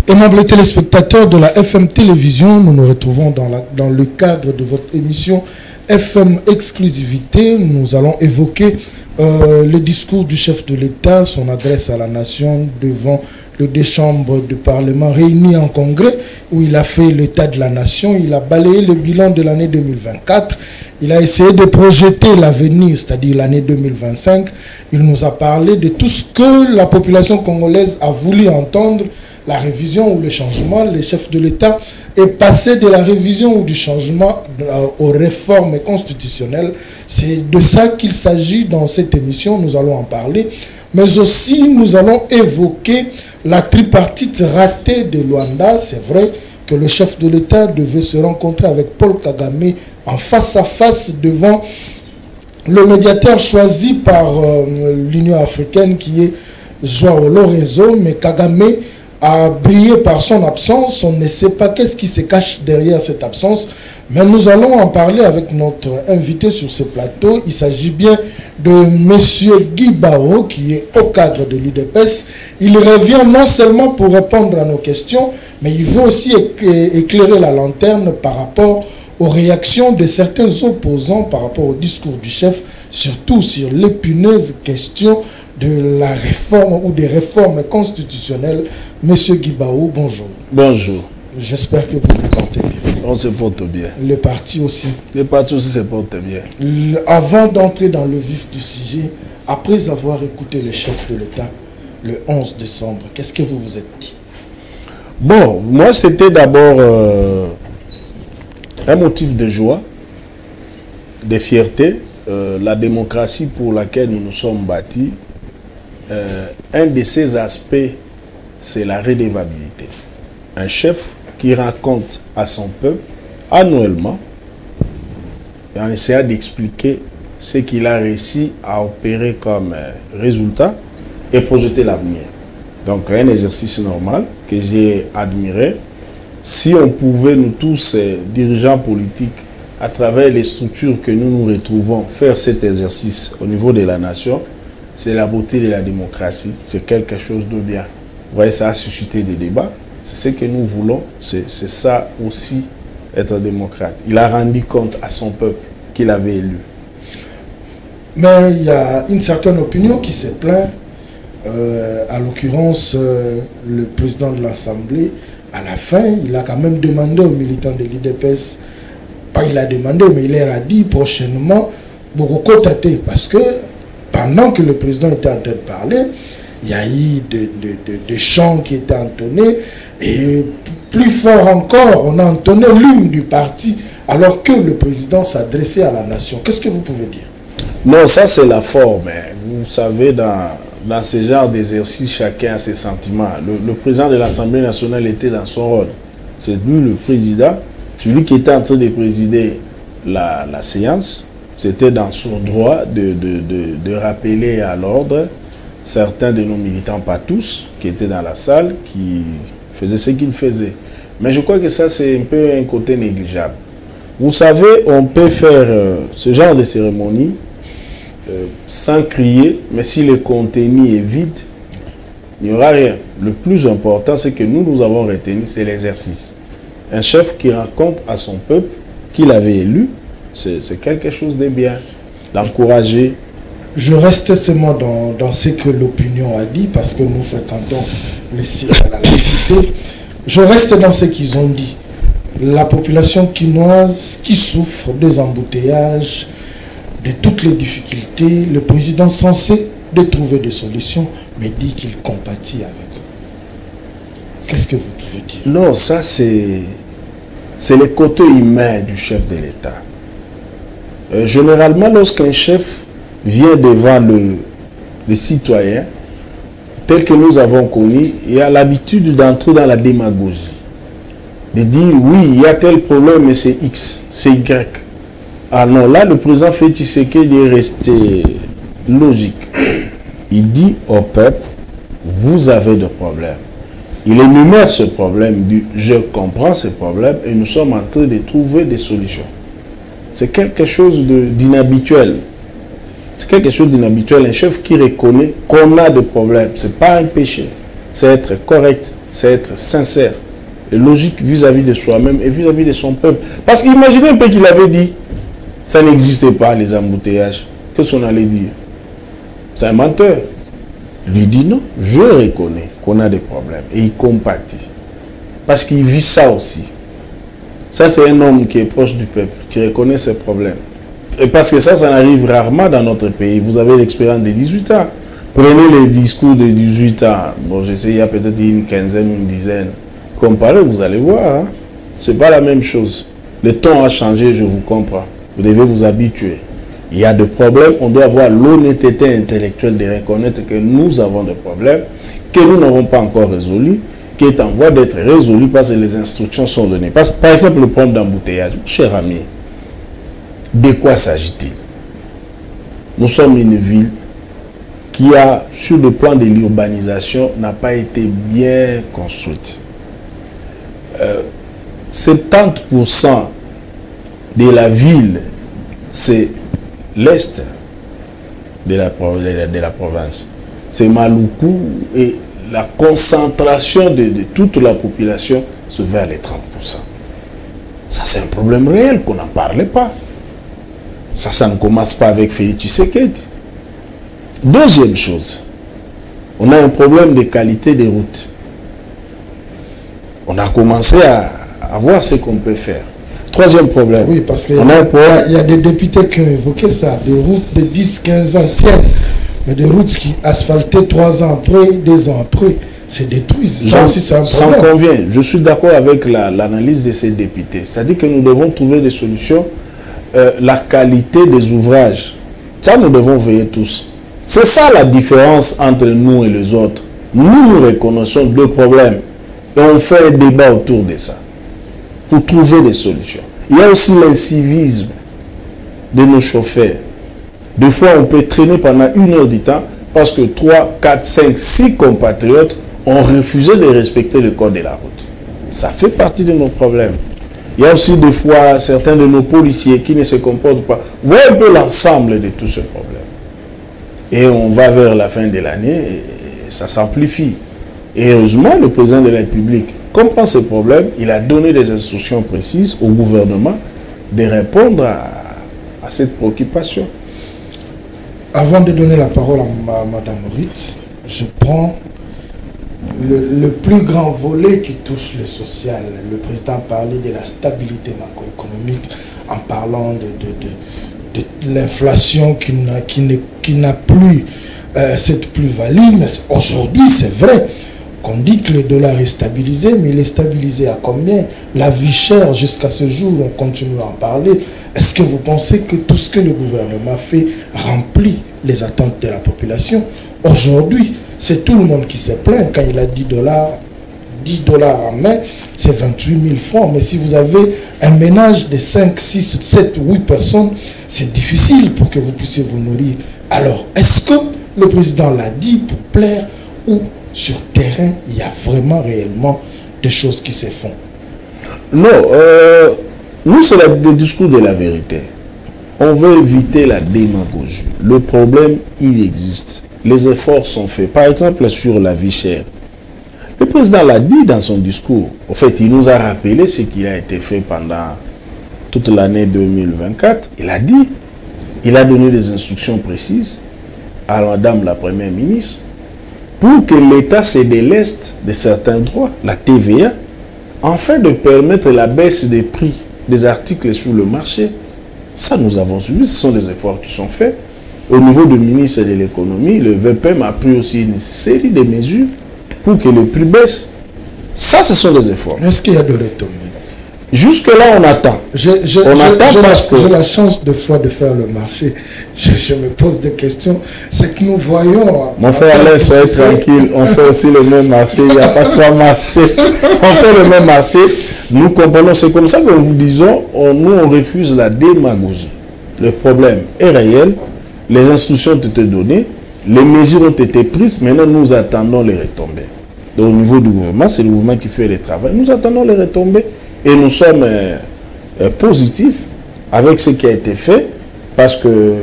Aimables téléspectateurs de la FM Télévision, nous nous retrouvons dans le cadre de votre émission FM Exclusivité. Nous allons évoquer le discours du chef de l'État, son adresse à la nation devant les deux chambres du Parlement réunies en congrès, où il a fait l'état de la nation, il a balayé le bilan de l'année 2024, il a essayé de projeter l'avenir, c'est-à-dire l'année 2025. Il nous a parlé de tout ce que la population congolaise a voulu entendre, la révision ou le changement. Le chef de l'État est passé de la révision ou du changement aux réformes constitutionnelles. C'est de ça qu'il s'agit dans cette émission, nous allons en parler. Mais aussi, nous allons évoquer la tripartite ratée de Luanda. C'est vrai que le chef de l'État devait se rencontrer avec Paul Kagame en face à face devant le médiateur choisi par l'Union africaine qui est João Lourenço, mais Kagame a brillé par son absence. On ne sait pas qu'est-ce qui se cache derrière cette absence, mais nous allons en parler avec notre invité sur ce plateau. Il s'agit bien de M. Guy Barreau, qui est au cadre de l'UDPS. Il revient non seulement pour répondre à nos questions, mais il veut aussi éclairer la lanterne par rapport aux réactions de certains opposants par rapport au discours du chef, surtout sur l'épineuse question de la réforme ou des réformes constitutionnelles. Monsieur Guy Barreau, bonjour. Bonjour. J'espère que vous vous portez bien. On se porte bien. Le parti aussi. Le parti aussi se porte bien. Avant d'entrer dans le vif du sujet, après avoir écouté le chef de l'État le 11 décembre, qu'est-ce que vous vous êtes dit? Bon, moi c'était d'abord un motif de joie, de fierté, la démocratie pour laquelle nous nous sommes bâtis. Un de ces aspects, c'est la redevabilité. Un chef qui raconte à son peuple annuellement, en essayant d'expliquer ce qu'il a réussi à opérer comme résultat et projeter l'avenir. Donc un exercice normal que j'ai admiré. Si on pouvait, nous tous, dirigeants politiques, à travers les structures que nous nous retrouvons, faire cet exercice au niveau de la nation, c'est la beauté de la démocratie. C'est quelque chose de bien. Vous voyez, ça a suscité des débats. C'est ce que nous voulons. C'est ça aussi, être démocrate. Il a rendu compte à son peuple qu'il avait élu. Mais il y a une certaine opinion qui se plaint. À l'occurrence, le président de l'Assemblée, à la fin, il a quand même demandé aux militants de l'IDPS, pas il a demandé, mais il leur a dit prochainement, beaucoup cotaté, parce que pendant que le président était en train de parler, il y a eu des chants qui étaient entonnés, et plus fort encore, on a entonné l'hymne du parti, alors que le président s'adressait à la nation. Qu'est-ce que vous pouvez dire? Non, ça c'est la forme. Vous savez, dans ce genre d'exercice, chacun a ses sentiments. Le président de l'Assemblée nationale était dans son rôle. C'est lui le président, celui qui était en train de présider la séance. C'était dans son droit de rappeler à l'ordre certains de nos militants, pas tous, qui étaient dans la salle, qui faisaient ce qu'ils faisaient. Mais je crois que ça, c'est un peu un côté négligeable. Vous savez, on peut faire ce genre de cérémonie sans crier, mais si le contenu est vide, il n'y aura rien. Le plus important, c'est que nous avons retenu, c'est l'exercice. Un chef qui raconte à son peuple qu'il avait élu, c'est quelque chose de bien, d'encourager. Je reste seulement dans ce que l'opinion a dit, parce que nous fréquentons la cité. Je reste dans ce qu'ils ont dit. La population quinoise qui souffre des embouteillages, de toutes les difficultés, le président censé de trouver des solutions, mais dit qu'il compatit avec eux. Qu'est-ce que vous pouvez dire? Non, ça c'est le côté humain du chef de l'État. Généralement, lorsqu'un chef vient devant les citoyens, tel que nous avons connu, il a l'habitude d'entrer dans la démagogie. De dire, oui, il y a tel problème, mais c'est X, c'est Y. Ah non, là, le président fait Tshisekedi est resté logique. Il dit au peuple, vous avez des problèmes. Il énumère ce problème, il dit, je comprends ce problème et nous sommes en train de trouver des solutions. C'est quelque chose d'inhabituel. C'est quelque chose d'inhabituel. Un chef qui reconnaît qu'on a des problèmes, ce n'est pas un péché. c'est être correct, c'est être sincère, et logique vis-à-vis de soi-même et vis-à-vis de son peuple. Parce qu'imaginez un peu qu'il avait dit, ça n'existait pas les embouteillages. Qu'est-ce qu'on allait dire? C'est un menteur. Lui dit non, je reconnais qu'on a des problèmes et il compatit. Parce qu'il vit ça aussi. Ça, c'est un homme qui est proche du peuple, qui reconnaît ses problèmes. Et parce que ça n'arrive rarement dans notre pays. Vous avez l'expérience des 18 ans. Prenez les discours de 18 ans. Bon, j'essaie, il y a peut-être une quinzaine, une dizaine. Comparez, vous allez voir. Hein? Ce n'est pas la même chose. Le ton a changé, je vous comprends. Vous devez vous habituer. Il y a des problèmes, on doit avoir l'honnêteté intellectuelle de reconnaître que nous avons des problèmes, que nous n'avons pas encore résolus, qui est en voie d'être résolu parce que les instructions sont données. Par exemple, le problème d'embouteillage. Cher ami, de quoi s'agit-il? Nous sommes une ville qui a, sur le plan de l'urbanisation, n'a pas été bien construite. 70% de la ville, c'est l'est de la province. C'est Maluku et la concentration de toute la population se vers les 30%. Ça, c'est un problème réel qu'on n'en parlait pas. Ça ne commence pas avec Félix Tshisekedi. Deuxième chose, on a un problème de qualité des routes. On a commencé à voir ce qu'on peut faire. Troisième problème. Oui, parce qu'il y a des députés qui ont évoqué ça, des routes de 10-15 ans tiennent, mais des routes qui asphaltées 3 ans après, 2 ans après, se détruisent. Ça aussi, c'est un problème. Ça me convient. Je suis d'accord avec l'analyse de ces députés. C'est-à-dire que nous devons trouver des solutions. La qualité des ouvrages, ça nous devons veiller tous. C'est ça la différence entre nous et les autres. Nous reconnaissons 2 problèmes et on fait un débat autour de ça pour trouver des solutions. Il y a aussi l'incivisme de nos chauffeurs. Des fois, on peut traîner pendant 1 heure du temps parce que 3, 4, 5, 6 compatriotes ont refusé de respecter le code de la route. Ça fait partie de nos problèmes. Il y a aussi des fois certains de nos policiers qui ne se comportent pas. Voyez un peu l'ensemble de tous ces problèmes. Et on va vers la fin de l'année et ça s'amplifie. Et heureusement, le président de la République comprend ces problèmes. Il a donné des instructions précises au gouvernement de répondre à cette préoccupation. Avant de donner la parole à Mme Ruth, je prends le plus grand volet qui touche le social. Le président parlait de la stabilité macroéconomique en parlant de l'inflation qui n'a plus cette plus-value. Mais aujourd'hui, c'est vrai qu'on dit que le dollar est stabilisé, mais il est stabilisé à combien? La vie chère, jusqu'à ce jour, on continue à en parler. Est-ce que vous pensez que tout ce que le gouvernement fait remplit les attentes de la population? Aujourd'hui, c'est tout le monde qui se plaint. Quand il a 10 dollars en main, c'est 28 000 francs. Mais si vous avez un ménage de 5, 6, 7, 8 personnes, c'est difficile pour que vous puissiez vous nourrir. Alors, est-ce que le président l'a dit pour plaire ou sur terrain, il y a vraiment réellement des choses qui se font? Non, nous, c'est le discours de la vérité. On veut éviter la démagogie. Le problème, il existe. Les efforts sont faits. Par exemple, sur la vie chère. Le président l'a dit dans son discours. En fait, il nous a rappelé ce qui a été fait pendant toute l'année 2024. Il a dit, il a donné des instructions précises à Madame la Première ministre pour que l'État se déleste de certains droits, la TVA, afin de permettre la baisse des prix des articles sur le marché. Ça, nous avons suivi. Ce sont des efforts qui sont faits. Au niveau du ministre de l'économie, le VPM a pris aussi une série de mesures pour que le prix baisse. Ça, ce sont des efforts. Est-ce qu'il y a de retombées? Jusque-là, on attend. J'ai la chance de fois de faire le marché. Je me pose des questions. C'est que nous voyons... Mon frère, allez, soyez tranquille. On fait aussi le même marché. Il n'y a pas 3 marchés. On fait le même marché. Nous comprenons. C'est comme ça que nous vous disons, nous, on refuse la démagogie. Le problème est réel. Les instructions ont été données. Les mesures ont été prises. Maintenant, nous attendons les retombées. Donc, au niveau du gouvernement, c'est le gouvernement qui fait le travail. Nous attendons les retombées. Et nous sommes positifs avec ce qui a été fait, parce que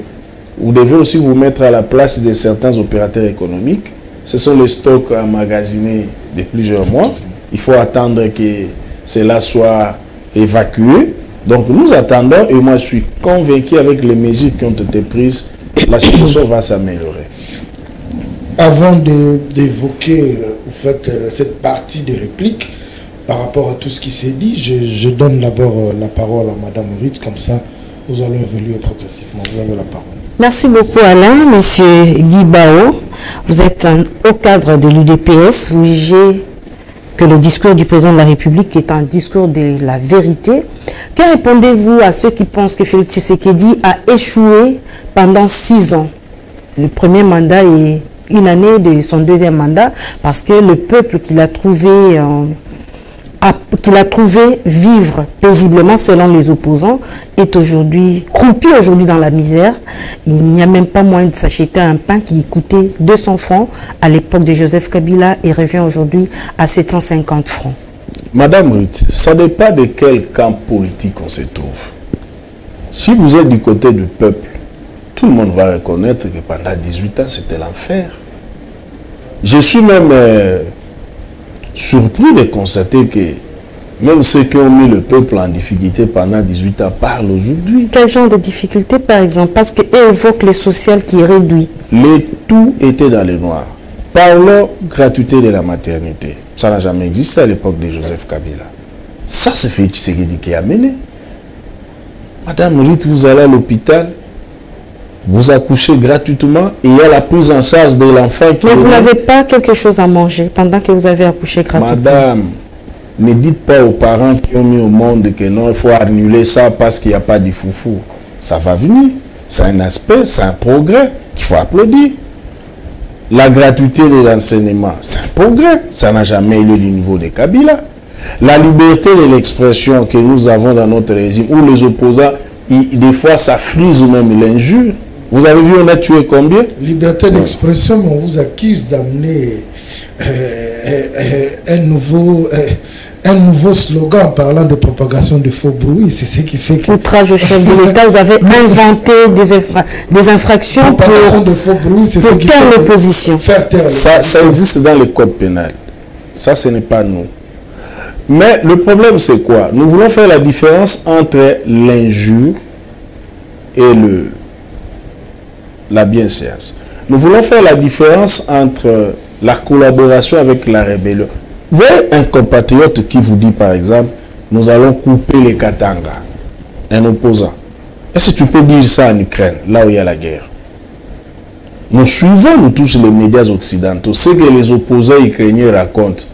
vous devez aussi vous mettre à la place de certains opérateurs économiques ce sont les stocks emmagasinés de plusieurs mois. Il faut attendre que cela soit évacué. Donc nous attendons et moi je suis convaincu avec les mesures qui ont été prises, la situation va s'améliorer. Avant d'évoquer cette partie de réplique, par rapport à tout ce qui s'est dit, je donne d'abord la parole à Madame Ritz, comme ça nous allons évoluer progressivement. Vous avez la parole. Merci beaucoup Alain. Monsieur Guy Bao, vous êtes un haut cadre de l'UDPS. Vous jugez que le discours du président de la République est un discours de la vérité. Que répondez-vous à ceux qui pensent que Félix Tshisekedi a échoué pendant 6 ans? Le premier mandat et une année de son deuxième mandat, parce que le peuple qu'il a trouvé vivre paisiblement selon les opposants est aujourd'hui croupi dans la misère. Il n'y a même pas moyen de s'acheter un pain qui coûtait 200 francs à l'époque de Joseph Kabila et revient aujourd'hui à 750 francs. Madame Ruth, ça dépend de quel camp politique on se trouve. Si vous êtes du côté du peuple, tout le monde va reconnaître que pendant 18 ans, c'était l'enfer. Je suis même surpris de constater que même ceux qui ont mis le peuple en difficulté pendant 18 ans parlent aujourd'hui. Quel genre de difficulté, par exemple? Parce qu'eux évoquent le social qui est réduit. Tout était dans le noir. Parlons gratuité de la maternité. Ça n'a jamais existé à l'époque de Joseph Kabila. Ça, c'est Félix Tshisekedi qui a mené. Madame Ruth, vous allez à l'hôpital, vous accouchez gratuitement et il y a la prise en charge de l'enfant qui... Mais vous n'avez pas quelque chose à manger pendant que vous avez accouché gratuitement. Madame, ne dites pas aux parents qui ont mis au monde que non, il faut annuler ça parce qu'il n'y a pas de foufou. Ça va venir. C'est un aspect, c'est un progrès qu'il faut applaudir. La gratuité de l'enseignement, c'est un progrès. Ça n'a jamais eu du niveau de Kabila. La liberté de l'expression que nous avons dans notre régime, où les opposants, des fois, ça frise même l'injure. Vous avez vu, on a tué combien? Liberté d'expression, mais on vous accuse d'amener un nouveau slogan parlant de propagation de faux bruits. C'est ce qui fait que... Outrage au chef de l'État, vous avez inventé des infractions pour taire l'opposition. Ça existe dans le code pénal. Ça, ce n'est pas nous. Mais le problème, c'est quoi? Nous voulons faire la différence entre l'injure et la bienséance. Nous voulons faire la différence entre la collaboration avec la rébellion. Vous voyez un compatriote qui vous dit, par exemple, nous allons couper les Katanga, un opposant. Est-ce que tu peux dire ça en Ukraine, là où il y a la guerre? Nous suivons, nous tous, les médias occidentaux. Ce que les opposants ukrainiens racontent,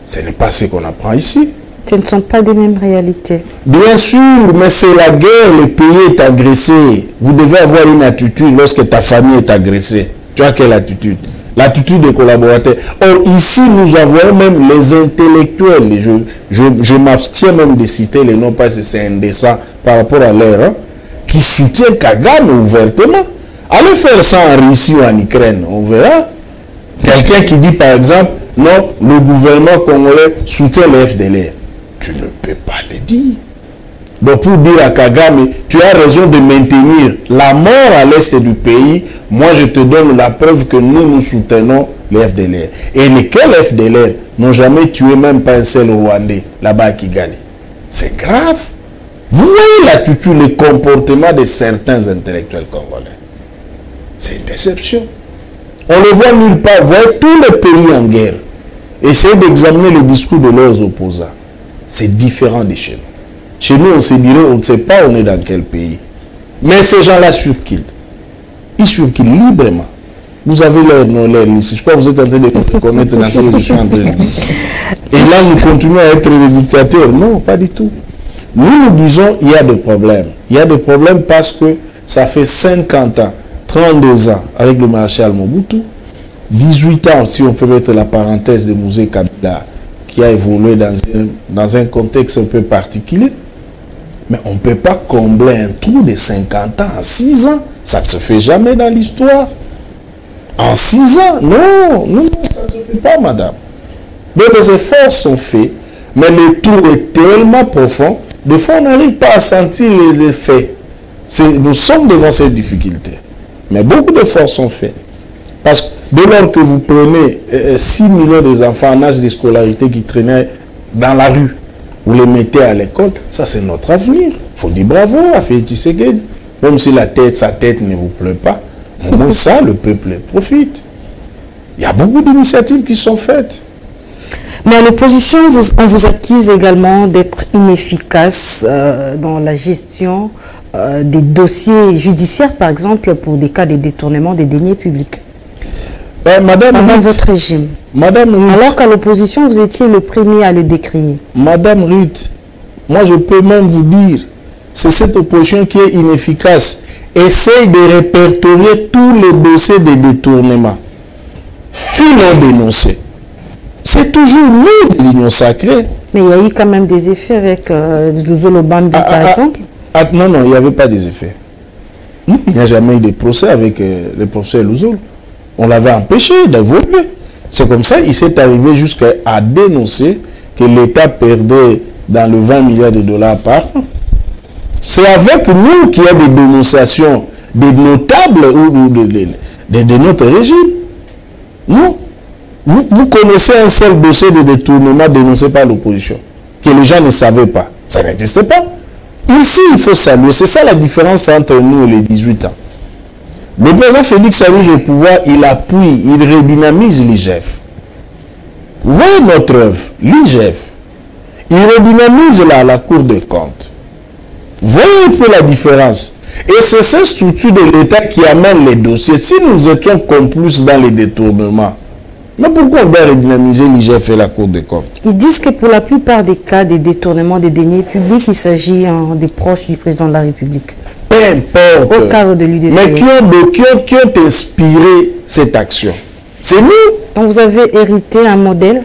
ce n'est pas ce qu'on apprend ici. Ce ne sont pas des mêmes réalités. Bien sûr, mais c'est la guerre, le pays est agressé. Vous devez avoir une attitude lorsque ta famille est agressée. Tu as quelle attitude? L'attitude des collaborateurs. Or, ici, nous avons même les intellectuels. Je m'abstiens même de citer les noms parce que c'est indécent par rapport à l'air, qui soutiennent Kagame ouvertement. Allez faire ça en Russie ou en Ukraine, on verra. Quelqu'un qui dit, par exemple, non, le gouvernement congolais soutient le FDLR. Tu ne peux pas le dire. Donc pour dire à Kagame, tu as raison de maintenir la mort à l'est du pays, moi je te donne la preuve que nous soutenons le FDLR. Et lesquels FDLR n'ont jamais tué même pas un seul Rwandais là-bas à Kigali. C'est grave. Vous voyez l'attitude, le comportement de certains intellectuels congolais. C'est une déception. On le voit nulle part. Vous voyez tous les pays en guerre. Essayez d'examiner le discours de leurs opposants. C'est différent de chez nous. Chez nous, on se dirait, on ne sait pas on est dans quel pays. Mais ces gens-là surkillent. Ils surkillent librement. Vous avez leur nom, leur liste. Je crois que vous êtes en train de connaître dans ce que je suis en train de dire. Et là, nous continuons à être des dictateurs. Non, pas du tout. Nous, nous disons, il y a des problèmes. Il y a des problèmes parce que ça fait 50 ans, 32 ans avec le maréchal Mobutu, 18 ans, si on fait mettre la parenthèse de Mouzé Kabila, qui a évolué dans un contexte un peu particulier. Mais on ne peut pas combler un trou de 50 ans en 6 ans. Ça ne se fait jamais dans l'histoire. En 6 ans, non, ça ne se fait pas, madame. Donc les efforts sont faits, mais le trou est tellement profond, des fois on n'arrive pas à sentir les effets. Nous sommes devant cette difficulté. Mais beaucoup d'efforts sont faits. Parce que Dès lors que vous prenez 6 millions des enfants en âge de scolarité qui traînaient dans la rue, vous les mettez à l'école, ça c'est notre avenir. Il faut dire bravo à Félix Tshisekedi. Même si sa tête ne vous plaît pas, au moins ça, le peuple profite. Il y a beaucoup d'initiatives qui sont faites. Mais à l'opposition, on vous accuse également d'être inefficace dans la gestion des dossiers judiciaires, par exemple, pour des cas de détournement des deniers publics. Madame pendant Ruth, votre régime. Madame Ruth, alors qu'à l'opposition, vous étiez le premier à le décrier. Madame Ruth, moi je peux même vous dire, c'est cette opposition qui est inefficace. Essaye de répertorier tous les dossiers de détournement qui l'ont dénoncé. C'est toujours nous de l'Union sacrée. Mais il y a eu quand même des effets avec Zouzolo Bambi, par exemple. Non, il n'y avait pas des effets. Il n'y a jamais eu de procès avec le professeur Louzolo. On l'avait empêché d'évoluer. C'est comme ça qu'il s'est arrivé jusqu'à dénoncer que l'État perdait dans le 20 milliards de dollars par an. C'est avec nous qu'il y a des dénonciations des notables ou de notre régime. Non. Vous connaissez un seul dossier de détournement dénoncé par l'opposition, que les gens ne savaient pas. Ça n'existait pas. Ici, il faut saluer. C'est ça la différence entre nous et les 18 ans. Le président Félix arrive au pouvoir, il appuie, il redynamise l'IGF. Vous voyez notre œuvre, l'IGF. Il redynamise la Cour des comptes. Vous voyez un peu la différence. Et c'est cette structure de l'État qui amène les dossiers. Si nous étions complices dans les détournements, mais pourquoi on doit redynamiser l'IGF et la Cour des comptes? Ils disent que pour la plupart des cas de détournement des deniers publics, il s'agit des proches du président de la République. Peu importe. Au cadre de l'UDPS. Mais qui ont inspiré cette action? C'est nous. Donc vous avez hérité un modèle?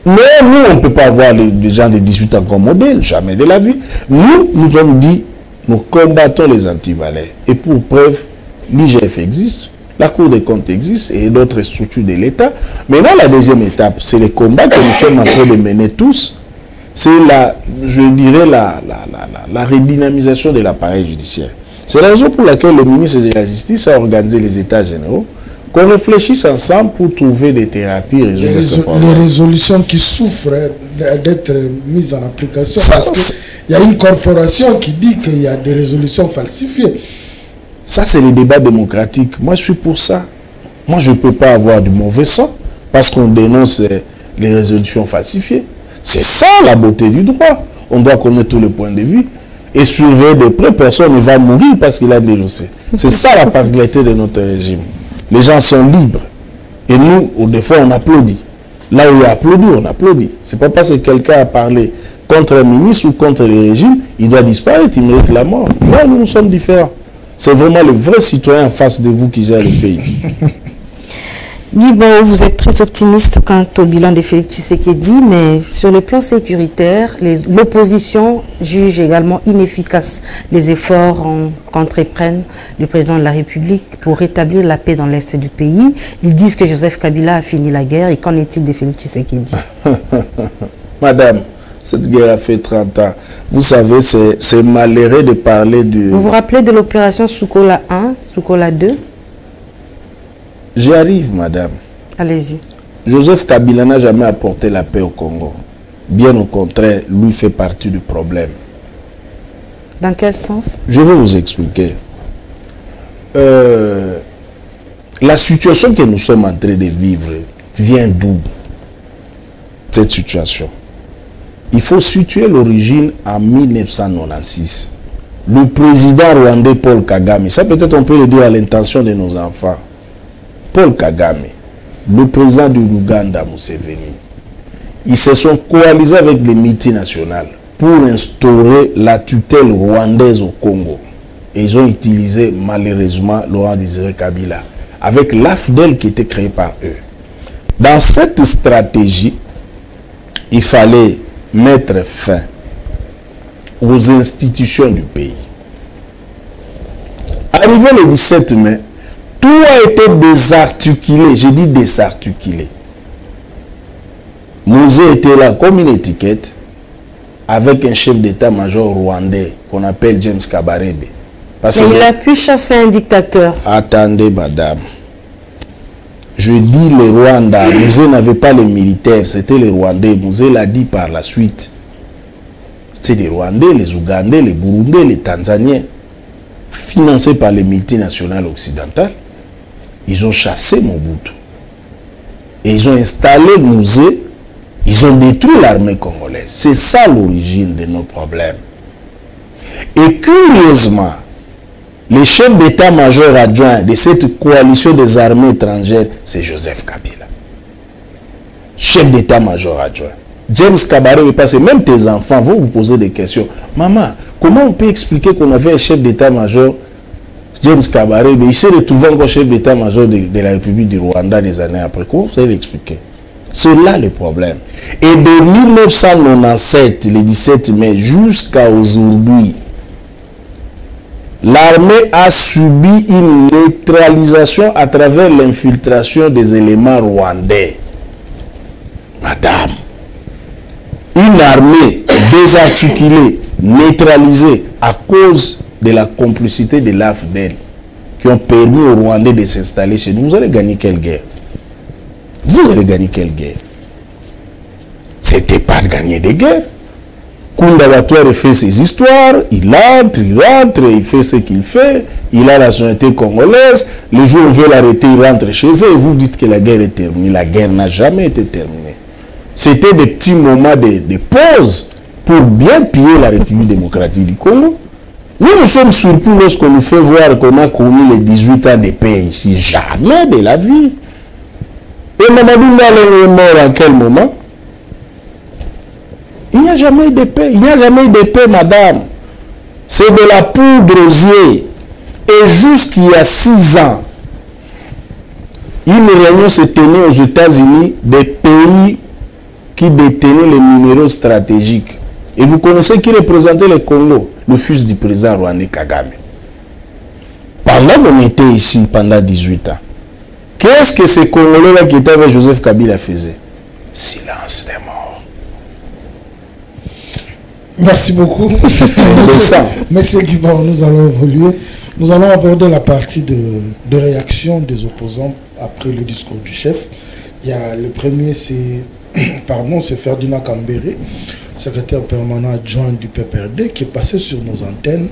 Mais nous, on ne peut pas avoir les gens de 18 ans comme modèle, jamais de la vie. Nous avons dit, nous combattons les antivalets. Et pour preuve, l'IGF existe, la Cour des comptes existe et d'autres structures de l'État. Maintenant, la deuxième étape, c'est le combat que nous sommes en train de mener tous. C'est je dirais, la redynamisation de l'appareil judiciaire. C'est la raison pour laquelle le ministre de la Justice a organisé les États généraux, qu'on réfléchisse ensemble pour trouver des thérapies. Les résolutions qui souffrent d'être mises en application, parce qu'il y a une corporation qui dit qu'il y a des résolutions falsifiées. Ça, c'est le débat démocratique. Moi, je suis pour ça. Moi, je ne peux pas avoir du mauvais sang parce qu'on dénonce les résolutions falsifiées. C'est ça la beauté du droit. On doit connaître tous les points de vue et surveiller de près. Personne ne va mourir parce qu'il a dénoncé. C'est ça la particularité de notre régime. Les gens sont libres. Et nous, des fois, on applaudit. Là où il y a applaudi, on applaudit. Ce n'est pas parce que quelqu'un a parlé contre un ministre ou contre le régime, il doit disparaître, il mérite la mort. Là, nous sommes différents. C'est vraiment le vrai citoyen en face de vous qui gère le pays. Guy Bao, vous êtes très optimiste quant au bilan de Félix Tshisekedi, mais sur le plan sécuritaire, l'opposition juge également inefficaces les efforts qu'entreprennent le président de la République pour rétablir la paix dans l'Est du pays. Ils disent que Joseph Kabila a fini la guerre. Et qu'en est-il de Félix Tshisekedi? Madame, cette guerre a fait 30 ans. Vous savez, c'est malheureux de parler du... Vous vous rappelez de l'opération Soukola 1, Soukola 2? J'y arrive, madame. Allez-y. Joseph Kabila n'a jamais apporté la paix au Congo. Bien au contraire, lui fait partie du problème. Dans quel sens? Je vais vous expliquer. La situation que nous sommes en train de vivre vient d'où? Cette situation. Il faut situer l'origine en 1996. Le président rwandais Paul Kagame, ça peut-être on peut le dire à l'intention de nos enfants. Paul Kagame, le président du Ouganda Museveni, ils se sont coalisés avec les multinationales pour instaurer la tutelle rwandaise au Congo. Et ils ont utilisé malheureusement Laurent Désiré Kabila avec l'AFDEL qui était créé par eux. Dans cette stratégie, il fallait mettre fin aux institutions du pays. Arrivé le 17 mai, tout a été désarticulé. Je dis désarticulé. Mouzé était là comme une étiquette avec un chef d'état-major rwandais qu'on appelle James Kabarebe. Mais il a pu chasser un dictateur. Attendez, madame. Je dis le Rwanda. Mouzé n'avait pas les militaires, c'était les Rwandais. Mouzé l'a dit par la suite. C'est les Rwandais, les Ougandais, les Burundais, les Tanzaniens, financés par les multinationales occidentales. Ils ont chassé Mobutu. Et ils ont installé Mouzé. Ils ont détruit l'armée congolaise. C'est ça l'origine de nos problèmes. Et curieusement, le chef d'état-major adjoint de cette coalition des armées étrangères, c'est Joseph Kabila. Chef d'état-major adjoint. James Kabarebe, parce que même tes enfants vont vous poser des questions. Maman, comment on peut expliquer qu'on avait un chef d'état-major, James Kabarebe, il s'est retrouvé encore chef d'état-major de la République du Rwanda des années après? Comment vous allez l'expliquer? C'est là le problème. Et de 1997, le 17 mai, jusqu'à aujourd'hui, l'armée a subi une neutralisation à travers l'infiltration des éléments rwandais. Madame, une armée désarticulée, neutralisée à cause de la complicité de l'AFDEL qui ont permis aux Rwandais de s'installer chez nous. Vous allez gagner quelle guerre? Vous allez gagner quelle guerre? C'était pas de gagner des guerres. Kunda Batoire fait ses histoires, il entre, il fait ce qu'il fait, il a la nationalité congolaise, le jour où on veut l'arrêter, il rentre chez eux et vous dites que la guerre est terminée. La guerre n'a jamais été terminée. C'était des petits moments de pause pour bien piller la République démocratique du Congo. Nous sommes surpris lorsqu'on nous fait voir qu'on a connu les 18 ans de paix ici. Jamais de la vie. Et Mamadou Ndala est mort en quel moment? Il n'y a jamais eu de paix. Il n'y a jamais eu de paix, madame. C'est de la poudre aux yeux. Et jusqu'il y a 6 ans, une réunion s'est tenue aux États-Unis des pays qui détenaient les minéraux stratégiques. Et vous connaissez qui représentait le Congo? Le fils du président Rwandais Kagame. Pendant qu'on était ici, pendant 18 ans, qu'est-ce que ces Congolais-là qui étaient avec Joseph Kabila faisaient? Silence des morts. Merci beaucoup. Monsieur Guibao, nous allons évoluer. Nous allons aborder la partie de réaction des opposants après le discours du chef. Il y a le premier, c'est Ferdinand Kambere, secrétaire permanent adjoint du PPRD, qui est passé sur nos antennes,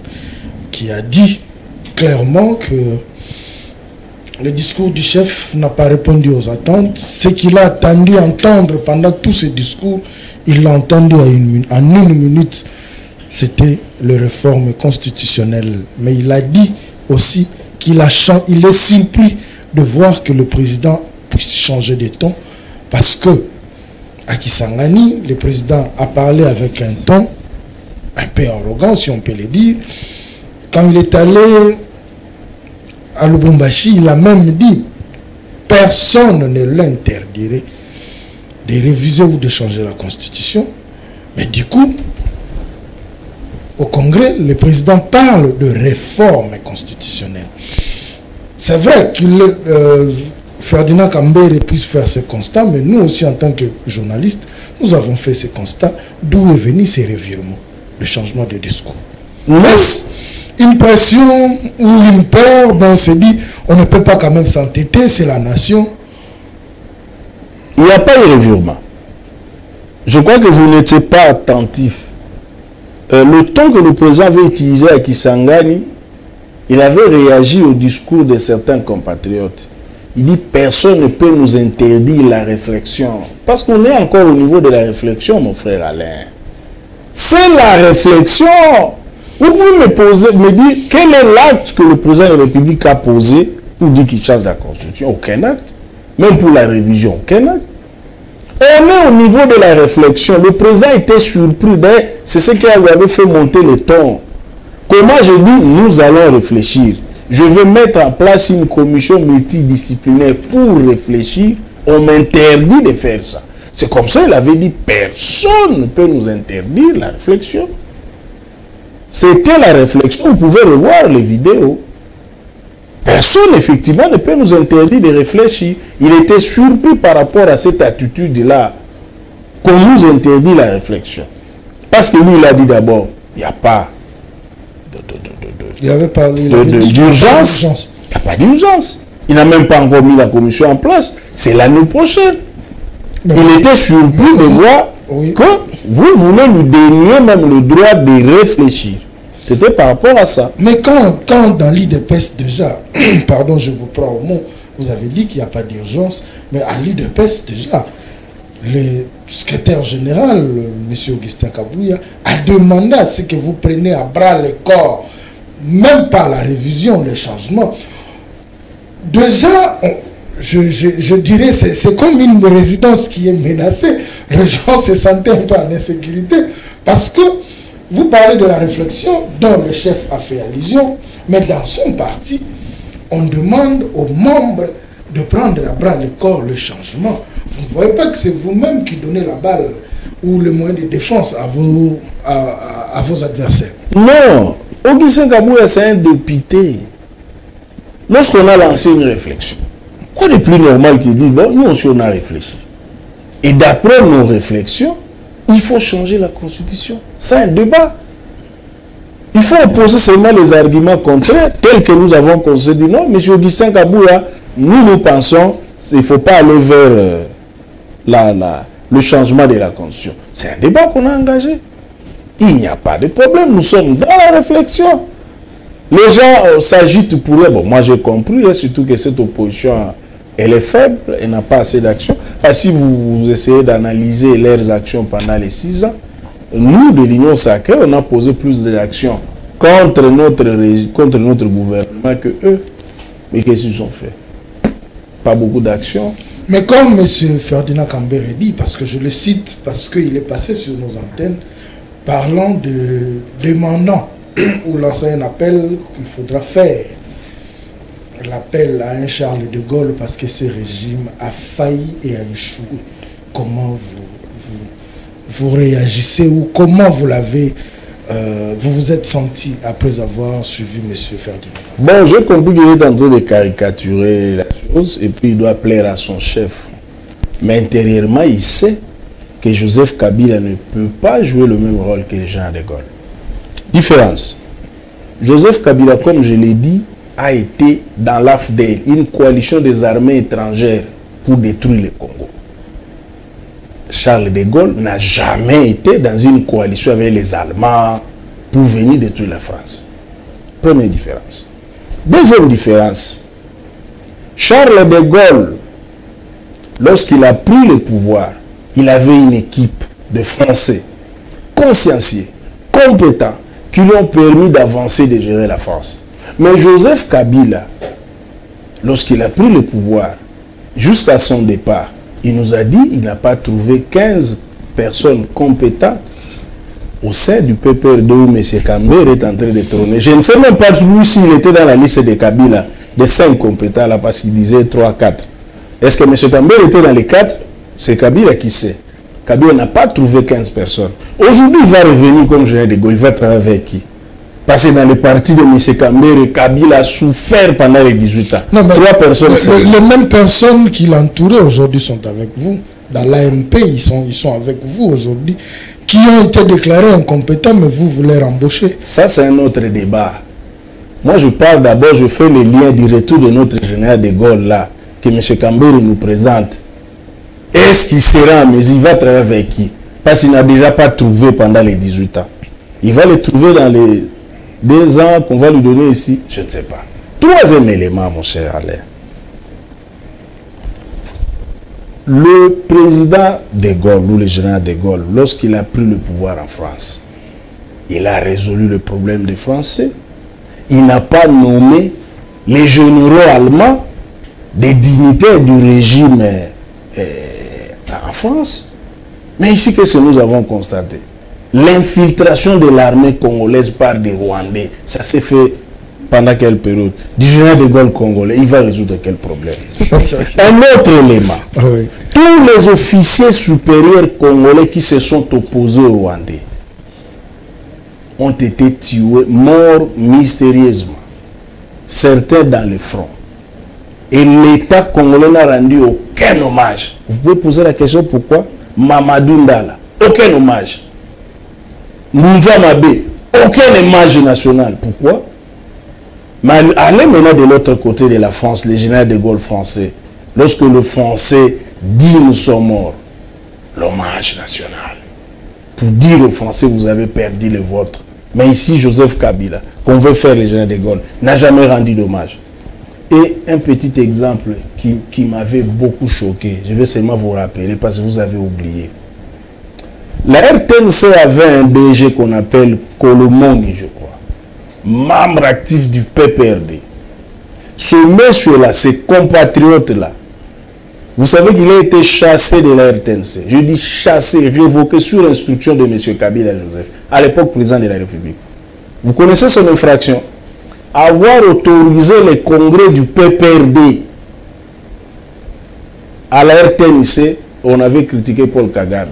qui a dit clairement que le discours du chef n'a pas répondu aux attentes. Ce qu'il a attendu entendre pendant tout ce discours, il l'a entendu en une minute. C'était les réformes constitutionnelles. Mais il a dit aussi qu'il est surpris de voir que le président puisse changer de ton. Parce que à Kisangani, le président a parlé avec un ton un peu arrogant, si on peut le dire. Quand il est allé à Lubumbashi, il a même dit personne ne l'interdirait de réviser ou de changer la constitution. Mais du coup, au Congrès, le président parle de réforme constitutionnelle. C'est vrai que Ferdinand Kambere puisse faire ce constat, mais nous aussi en tant que journalistes, nous avons fait ce constat, d'où est venu ces revirements, le changement de discours. Est-ce une pression ou une peur, on se dit, on ne peut pas quand même s'entêter, c'est la nation? Il n'y a pas de revirement. Je crois que vous n'étiez pas attentif. Le ton que le président avait utilisé à Kisangani, il avait réagi au discours de certains compatriotes. Il dit personne ne peut nous interdire la réflexion. Parce qu'on est encore au niveau de la réflexion, mon frère Alain. C'est la réflexion. Vous pouvez me dire quel est l'acte que le président de la République a posé pour dire qu'il change la Constitution? Aucun acte. Même pour la révision, aucun acte. On est au niveau de la réflexion. Le président était surpris. C'est ce qui lui avait fait monter le ton. Comment je dis, nous allons réfléchir. Je vais mettre en place une commission multidisciplinaire pour réfléchir. On m'interdit de faire ça. C'est comme ça qu'il avait dit, personne ne peut nous interdire la réflexion. C'était la réflexion. Vous pouvez revoir les vidéos. Personne, effectivement, ne peut nous interdire de réfléchir. Il était surpris par rapport à cette attitude-là, qu'on nous interdit la réflexion. Parce que lui, il a dit d'abord, il n'y a pas d'urgence. Il n'y a pas d'urgence. Il n'a même pas encore mis la commission en place. C'est l'année prochaine. Mais il était surpris de voir que vous voulez lui donner même le droit de réfléchir. C'était par rapport à ça. Mais quand dans l'IDPS déjà, pardon, je vous prends au mot, vous avez dit qu'il n'y a pas d'urgence, mais à l'IDPS déjà, le secrétaire général, M. Augustin Kabouya, a demandé à ce que vous preniez à bras le corps, même pas la révision, les changements. Déjà, je dirais, c'est comme une résidence qui est menacée. Les gens se sentaient un peu en insécurité parce que vous parlez de la réflexion dont le chef a fait allusion, mais dans son parti, on demande aux membres de prendre à bras le corps le changement. Vous ne voyez pas que c'est vous-même qui donnez la balle ou le moyen de défense à vos adversaires? Non, Augustin Kabouya, c'est un député. Lorsqu'on a lancé une réflexion, quoi de plus normal qu'il dit, bon, nous aussi on a réfléchi. Et d'après nos réflexions, il faut changer la constitution. C'est un débat. Il faut opposer seulement les arguments contraires, tels que nous avons considéré. Non, M. Augustin Kabouya, nous pensons qu'il ne faut pas aller vers le changement de la constitution. C'est un débat qu'on a engagé. Il n'y a pas de problème, nous sommes dans la réflexion. Les gens s'agitent pour eux. Bon, moi j'ai compris, surtout que cette opposition, elle est faible, elle n'a pas assez d'action. Si vous essayez d'analyser leurs actions pendant les 6 ans, nous, de l'Union Sacrée, on a posé plus d'actions contre notre gouvernement que eux. Mais qu'est-ce qu'ils ont fait? Pas beaucoup d'actions. Mais comme M. Ferdinand Kambere dit, parce que je le cite, parce qu'il est passé sur nos antennes, parlant de demandant ou lancer un appel qu'il faudra faire. L'appel à un Charles de Gaulle parce que ce régime a failli et a échoué. Comment vous réagissez ou comment vous vous êtes senti après avoir suivi M. Ferdinand? Bon, j'ai compris qu'il est en train de caricaturer la chose et puis il doit plaire à son chef. Mais intérieurement, il sait que Joseph Kabila ne peut pas jouer le même rôle que Jean de Gaulle. Différence. Joseph Kabila, comme je l'ai dit, a été dans l'AFDEL, une coalition des armées étrangères pour détruire le Congo. Charles de Gaulle n'a jamais été dans une coalition avec les Allemands pour venir détruire la France. Première différence. Deuxième différence. Charles de Gaulle, lorsqu'il a pris le pouvoir, il avait une équipe de Français consciencieux, compétents, qui lui ont permis d'avancer, de gérer la France. Mais Joseph Kabila, lorsqu'il a pris le pouvoir, jusqu'à son départ, il nous a dit qu'il n'a pas trouvé 15 personnes compétentes au sein du PPRD où M. Kambere est en train de trôner. Je ne sais même pas lui s'il était dans la liste de Kabila, des 5 compétents là, parce qu'il disait 3, 4. Est-ce que M. Kambere était dans les 4? C'est Kabila qui sait. Kabila n'a pas trouvé 15 personnes. Aujourd'hui, il va revenir comme Jean de Gaulle. Il va travailler avec qui? Parce que dans le parti de M. Kambere, Kabila a souffert pendant les 18 ans. Non, mais 3 personnes. Les mêmes personnes qui l'entouraient aujourd'hui sont avec vous. Dans l'AMP, ils sont avec vous aujourd'hui. Qui ont été déclarés incompétents, mais vous voulez rembaucher. Ça, c'est un autre débat. Moi, je parle d'abord, je fais le lien du retour de notre général de Gaulle là, que M. Kambere nous présente. Est-ce qu'il sera en mesure? Il va travailler avec qui? Parce qu'il n'a déjà pas trouvé pendant les 18 ans. Il va le trouver dans les 2 ans qu'on va lui donner ici. Je ne sais pas. Troisième élément, mon cher Alain. Le président de Gaulle, ou le général de Gaulle, lorsqu'il a pris le pouvoir en France, il a résolu le problème des Français. Il n'a pas nommé les généraux allemands des dignitaires du régime en France. Mais ici, qu'est-ce que nous avons constaté? L'infiltration de l'armée congolaise par des Rwandais, ça s'est fait pendant quelle période? Du général de Gaulle congolais, il va résoudre quel problème? Un autre élément. Oui. Tous les officiers supérieurs congolais qui se sont opposés aux Rwandais ont été tués, morts mystérieusement. Certains dans le front. Et l'État congolais n'a rendu aucun hommage. Vous pouvez poser la question pourquoi? Mamadou Ndala, aucun hommage. Mounza Mabé, aucun hommage national. Pourquoi? Mais allez maintenant de l'autre côté de la France, les généraux de Gaulle français. Lorsque le Français dit nous sommes morts, l'hommage national. Pour dire aux Français, vous avez perdu le vôtre. Mais ici, Joseph Kabila, qu'on veut faire les généraux de Gaulle, n'a jamais rendu d'hommage. Et un petit exemple qui m'avait beaucoup choqué, je vais seulement vous rappeler parce que vous avez oublié. La RTNC avait un DG qu'on appelle Kolomoni, je crois, membre actif du PPRD. Ce monsieur-là, ces compatriotes-là, vous savez qu'il a été chassé de la RTNC. Je dis chassé, révoqué sur instruction de M. Kabila Joseph, à l'époque président de la République. Vous connaissez son infraction? Avoir autorisé le congrès du PPRD à la RTNC, on avait critiqué Paul Kagame.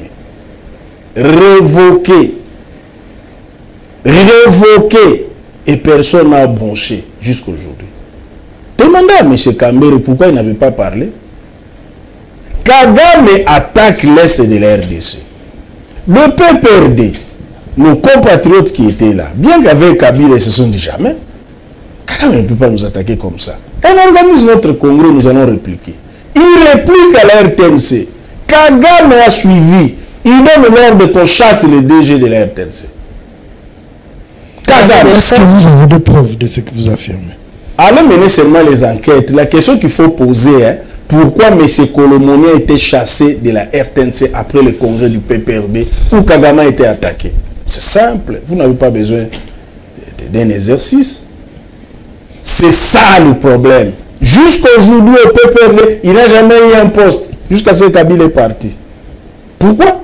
Révoqué, et personne n'a bronché jusqu'à aujourd'hui. Demandez à M. Kambere pourquoi il n'avait pas parlé. Kagame attaque l'Est de la RDC. Le PPRD, nos compatriotes qui étaient là, bien qu'avec Kabila, ils se sont dit jamais, Kagame ne peut pas nous attaquer comme ça. On organise notre congrès, nous allons répliquer. Il réplique à la RTNC. Kagame a suivi. Il donne l'ordre qu'on chasse le DG de la RTNC. Est-ce que vous avez des preuves de ce que vous affirmez? Allons mener seulement les enquêtes. La question qu'il faut poser, hein, pourquoi M. Kolomoni a été chassé de la RTNC après le congrès du PPRD où Kagame a été attaqué? C'est simple. Vous n'avez pas besoin d'un exercice. C'est ça le problème. Jusqu'aujourd'hui, au PPRD, il n'a jamais eu un poste. Jusqu'à ce que Kabila est parti. Pourquoi?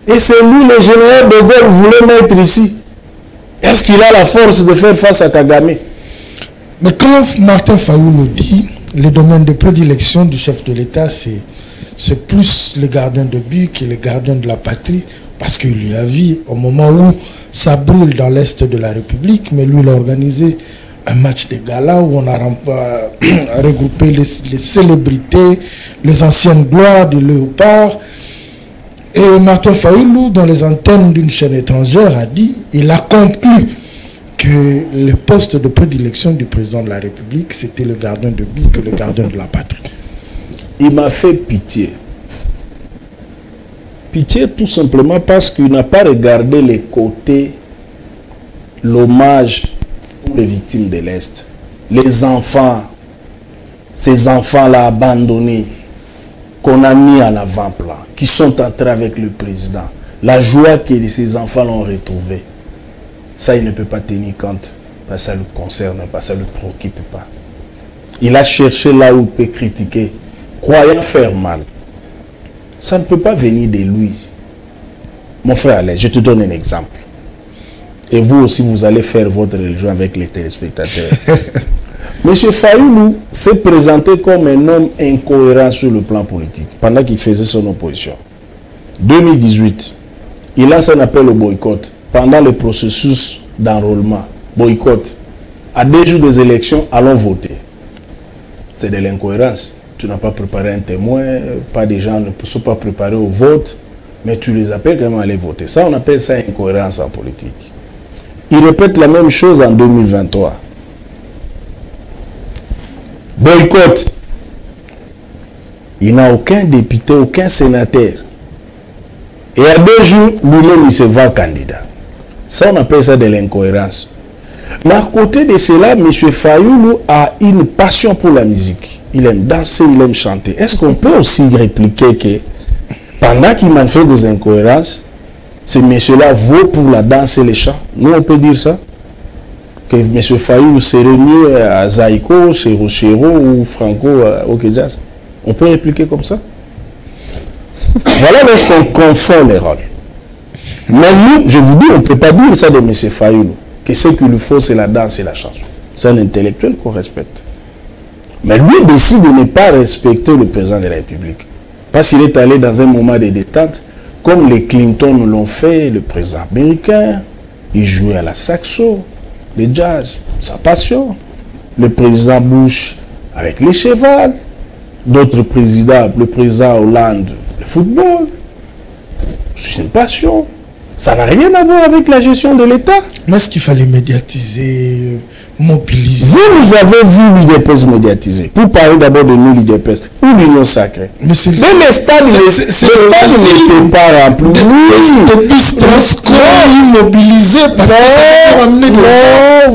Et c'est lui, le général de Gaulle, voulait mettre ici. Est-ce qu'il a la force de faire face à Kagame? Mais quand Martin Fayulu dit, le domaine de prédilection du chef de l'État, c'est plus le gardien de but que le gardien de la patrie, parce qu'il lui a vu au moment où ça brûle dans l'Est de la République, mais lui, il a organisé un match de gala où on a regroupé les célébrités, les anciennes gloires du Léopard. Et Martin Fayulu, dans les antennes d'une chaîne étrangère, a dit, il a conclu que le poste de prédilection du président de la République, c'était le gardien de but que le gardien de la patrie. Il m'a fait pitié. Pitié tout simplement parce qu'il n'a pas regardé les côtés, l'hommage pour les victimes de l'Est. Les enfants, ces enfants-là abandonnés, qu'on a mis en avant-plan, qui sont entrés avec le président. La joie que ces enfants l'ont retrouvé. Ça, il ne peut pas tenir compte. Parce que ça ne le concerne pas, ça ne le préoccupe pas. Il a cherché là où il peut critiquer, croyant faire mal. Ça ne peut pas venir de lui. Mon frère Alain, je te donne un exemple. Et vous aussi, vous allez faire votre religion avec les téléspectateurs. M. Fayulu s'est présenté comme un homme incohérent sur le plan politique pendant qu'il faisait son opposition. 2018, il lance un appel au boycott pendant le processus d'enrôlement. Boycott. À 2 jours des élections, allons voter. C'est de l'incohérence. Tu n'as pas préparé un témoin, pas des gens ne sont pas préparés au vote, mais tu les appelles quand même à aller voter. Ça, on appelle ça incohérence en politique. Il répète la même chose en 2023. Boycott. Il n'a aucun député, aucun sénateur. Et à 2 jours, lui-même, il se voit candidat. Ça, on appelle ça de l'incohérence. Mais à côté de cela, M. Fayulu a une passion pour la musique. Il aime danser, il aime chanter. Est-ce qu'on peut aussi répliquer que pendant qu'il manifeste des incohérences, ce monsieur-là vaut pour la danse et les chants? Nous, on peut dire ça? Que M. Fayulu serait mieux à Zaïko, chez Rochero ou Franco au Kedjas. On peut répliquer comme ça? Voilà lorsqu'on confond les rôles. Mais nous, je vous dis, on ne peut pas dire ça de M. Fayulu. Que ce qu'il lui faut, c'est la danse et la chanson. C'est un intellectuel qu'on respecte. Mais lui décide de ne pas respecter le président de la République. Parce qu'il est allé dans un moment de détente, comme les Clinton l'ont fait, le président américain. Il jouait à la saxo, le jazz, sa passion. Le président Bush avec les chevals. D'autres présidents, le président Hollande, le football. C'est une passion. Ça n'a rien à voir avec la gestion de l'État. Mais est-ce qu'il fallait médiatiser, mobiliser? Vous avez vu l'UDPS médiatiser. Pour parler d'abord de nous, l'UDPS, ou l'Union sacrée. Mais les stades n'étaient pas remplis. Des bus transcorps immobilisés parce que ça va amener des gens.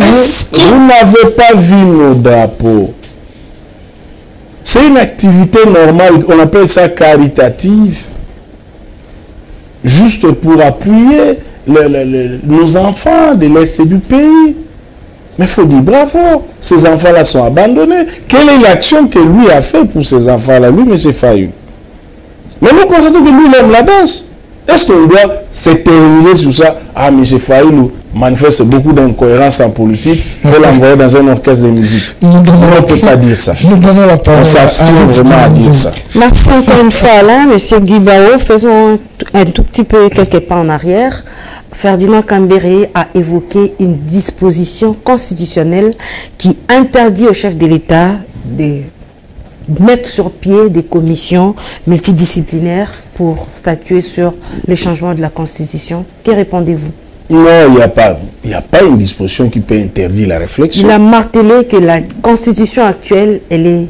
Vous n'avez pas vu nos drapeaux. C'est une activité normale, on appelle ça caritative. Juste pour appuyer nos enfants de l'Est du pays. Mais il faut dire bravo, ces enfants-là sont abandonnés. Quelle est l'action que lui a fait pour ces enfants-là, lui, M. Fayoum? Mais nous constatons que lui, il aime la danse. Est-ce qu'on doit s'éterniser sur ça? Ah, M. Fayoum manifeste beaucoup d'incohérences en politique, il faut l'envoyer dans un orchestre de musique. On ne peut pas dire ça. Nous donnons la parole. On s'abstient vraiment à dire ça. Merci encore une fois, Alain. Monsieur Guibao, faisons un tout petit peu quelques pas en arrière. Ferdinand Kambere a évoqué une disposition constitutionnelle qui interdit au chef de l'État de mettre sur pied des commissions multidisciplinaires pour statuer sur le changement de la Constitution. Que répondez-vous? Non, il n'y a pas une disposition qui peut interdire la réflexion. Il a martelé que la Constitution actuelle, elle est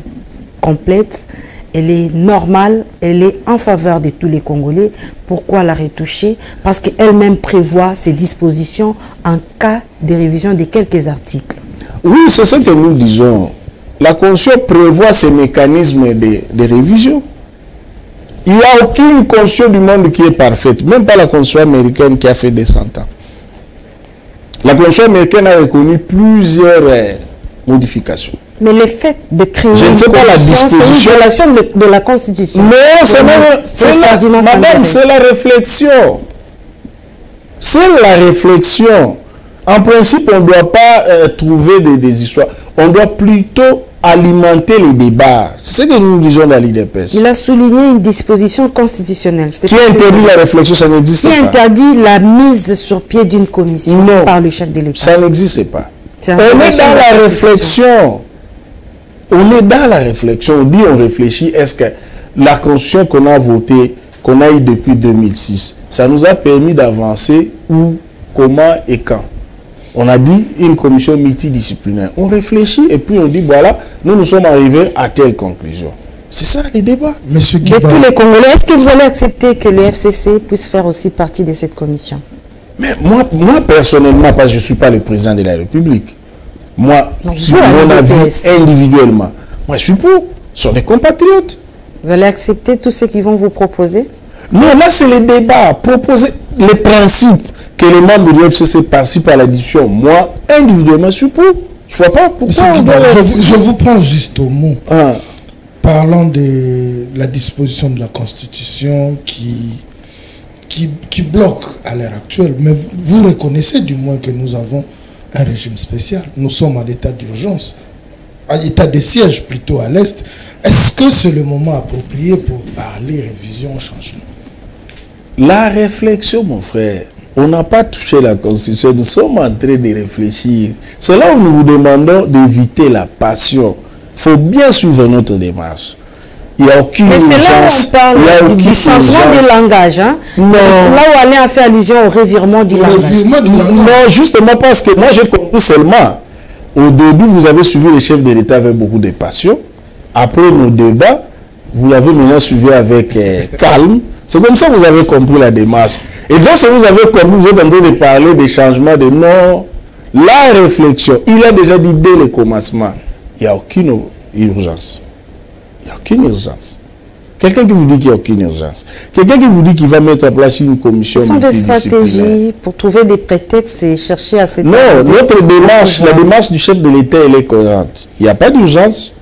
complète, elle est normale, elle est en faveur de tous les Congolais. Pourquoi la retoucher? Parce qu'elle-même prévoit ces dispositions en cas de révision de quelques articles. Oui, c'est ce que nous disons. La Constitution prévoit ces mécanismes de révision. Il n'y a aucune Constitution du monde qui est parfaite, même pas la Constitution américaine qui a fait des 100 ans. La Constitution américaine a reconnu plusieurs modifications. Mais le fait de créer je ne sais pas la disposition, c'est une violation de la Constitution. Non, c'est la réflexion. C'est la réflexion. En principe, on ne doit pas trouver des histoires. On doit plutôt alimenter les débats. C'est ce que nous disons dans l'IDPS. Il a souligné une disposition constitutionnelle. Qui interdit la réflexion, ça n'existe pas. Qui interdit la mise sur pied d'une commission par le chef de l'État. Ça n'existe pas. On est dans la réflexion. On est dans la réflexion. On dit, on réfléchit. Est-ce que la constitution qu'on a votée, qu'on a eue depuis 2006, ça nous a permis d'avancer où, comment et quand? On a dit une commission multidisciplinaire. On réfléchit et puis on dit, voilà, nous sommes arrivés à telle conclusion. C'est ça les débats. Monsieur Guibao. De tous les Congolais, est-ce que vous allez accepter que le FCC puisse faire aussi partie de cette commission? Mais moi personnellement, parce que je ne suis pas le président de la République. Moi, sur mon avis individuellement, moi je suis pour. Ce sont des compatriotes. Vous allez accepter tout ce qu'ils vont vous proposer? Non, là c'est les débats. Proposer les principes que les membres du FCC participent à la discussion. Moi, individuellement, je suis pour. Je ne vois pas pourquoi. Je vous prends juste au mot. Parlant de la disposition de la Constitution qui bloque à l'heure actuelle. Mais vous reconnaissez du moins que nous avons un régime spécial. Nous sommes en état d'urgence, en état de siège plutôt à l'Est. Est-ce que c'est le moment approprié pour parler révision, changement? La réflexion, mon frère, on n'a pas touché la Constitution, nous sommes en train de réfléchir. C'est là où nous vous demandons d'éviter la passion. Il faut bien suivre notre démarche. Il n'y a aucune urgence. Mais c'est là où on parle du changement de langage. Hein? Non. Là où Alain a fait allusion au revirement du langage. Non, justement parce que moi j'ai compris seulement. Au début, vous avez suivi les chefs de l'État avec beaucoup de passion. Après nos débats, vous l'avez maintenant suivi avec calme. C'est comme ça que vous avez compris la démarche. Et donc, si vous avez compris, vous êtes en train de parler des changements de non. La réflexion, il a déjà dit dès le commencement, il n'y a aucune urgence. Il n'y a aucune urgence. Quelqu'un qui vous dit qu'il n'y a aucune urgence. Quelqu'un qui vous dit qu'il va mettre en place une commission multidisciplinaire. Ce sont des stratégies pour trouver des prétextes et chercher à s'établir. Non, notre démarche, la démarche du chef de l'État, elle est cohérente. Il n'y a pas d'urgence.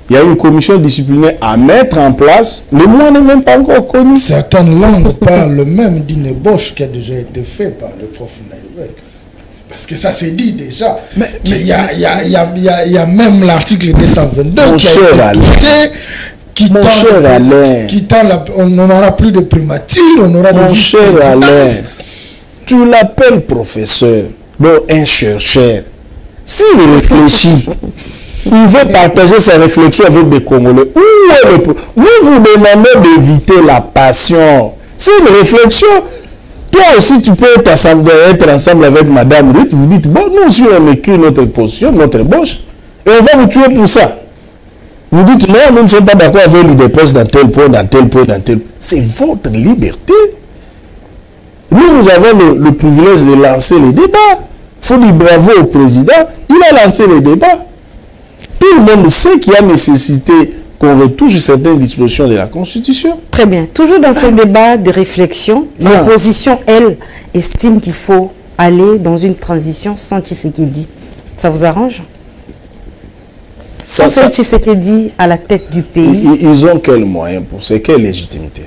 Il y a une commission disciplinaire à mettre en place. Le mot n'est même pas encore connu. Certaines langues parlent même d'une ébauche qui a déjà été faite par le prof Naïvel. Parce que ça s'est dit déjà. Mais il y a même l'article 222 qui a été touché. On n'aura plus de primature, on aura mon cher Alain, tu l'appelles professeur, bon, un chercheur. S'il réfléchit, il veut partager sa réflexion avec des Congolais. Vous demandez d'éviter la passion. C'est une réflexion. Toi aussi, tu peux être ensemble avec Madame Ruth. Vous dites, bon, nous aussi, on écrit notre position, notre bouche, et on va vous tuer pour ça. Vous dites, non, nous ne sommes pas d'accord avec l'UDPS dans tel point, dans tel point, dans tel point. C'est votre liberté. Nous avons le privilège de lancer les débats. Il faut dire bravo au président. Il a lancé les débats. Tout le monde sait qu'il y a nécessité qu'on retouche certaines dispositions de la Constitution. Très bien. Toujours dans ces débats de réflexion, l'opposition, elle, estime qu'il faut aller dans une transition sans Tshisekedi. Ça vous arrange? Sans Tshisekedi à la tête du pays. Ils ont quel moyen pour ça? Quelle légitimité?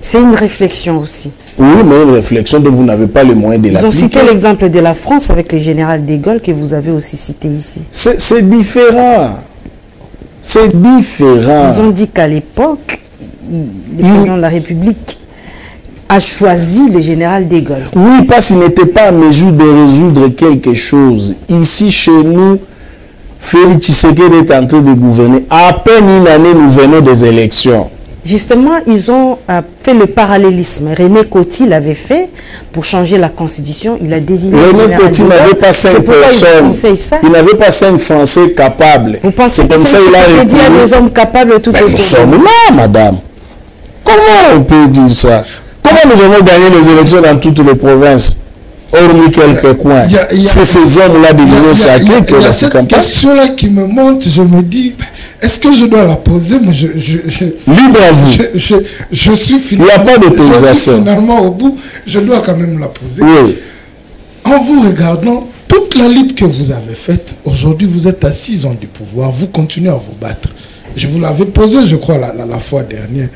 C'est une réflexion aussi. Oui, mais une réflexion dont vous n'avez pas les moyens de l'appliquer. Ils ont cité l'exemple de la France avec le général de Gaulle que vous avez aussi cité ici. C'est différent. C'est différent. Ils ont dit qu'à l'époque, le président de la République a choisi le général de Gaulle. Oui, parce qu'il n'était pas en mesure de résoudre quelque chose. Ici, chez nous, Félix Tshisekedi est en train de gouverner. À peine une année, nous venons des élections. Justement, ils ont fait le parallélisme. René Coty l'avait fait pour changer la constitution. Il a désigné René Coty n'avait pas 5 personnes. Il n'avait pas 5 Français capables. Vous pensez que Tshisekedi a des hommes capables tout autour? Nous sommes là, madame. Comment on peut dire ça? Comment nous avons gagné les élections dans toutes les provinces, hormis quelques coins? C'est ces hommes-là de l'Union sacrée qui ont fait cette question-là qui me monte, je me dis, est-ce que je dois la poser? Mais libre à vous. Je suis finalement au bout, je dois quand même la poser. Oui. En vous regardant, toute la lutte que vous avez faite, aujourd'hui vous êtes à 6 ans du pouvoir, vous continuez à vous battre. Je vous l'avais posé, je crois, la fois dernière.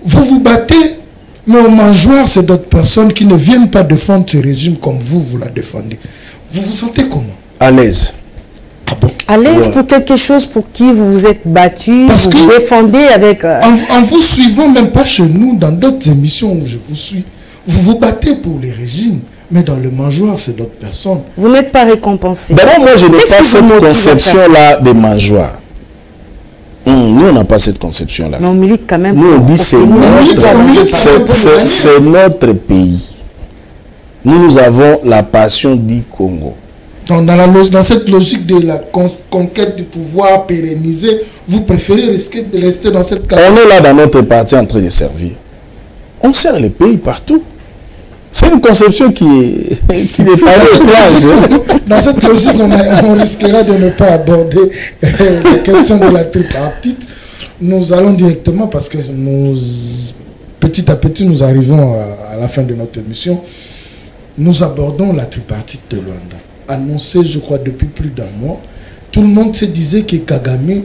Vous vous battez, mais au mangeoire, c'est d'autres personnes qui ne viennent pas défendre ce régime comme vous la défendez. Vous vous sentez comment? À l'aise. Ah bon? À l'aise pour quelque chose pour qui vous vous êtes battu, parce vous que défendez avec... En vous suivant, même pas chez nous, dans d'autres émissions où je vous suis, vous vous battez pour les régimes, mais dans le mangeoire, c'est d'autres personnes. Vous n'êtes pas récompensé. D'abord, moi, je n'ai pas cette conception-là de mangeoir. Nous, on n'a pas cette conception-là. Mais on milite quand même. Nous, on dit c'est notre pays. Nous avons la passion du Congo. Dans cette logique de la conquête du pouvoir pérennisé, vous préférez rester dans cette catégorie? On est là dans notre parti en train de servir. On sert les pays partout. C'est une conception qui n'est pas étrange. Dans cette logique, on risquera de ne pas aborder la question de la tripartite. Nous allons directement, parce que petit à petit, nous arrivons à la fin de notre émission. Nous abordons la tripartite de Luanda. Annoncée, je crois, depuis plus d'un mois. Tout le monde se disait que Kagame,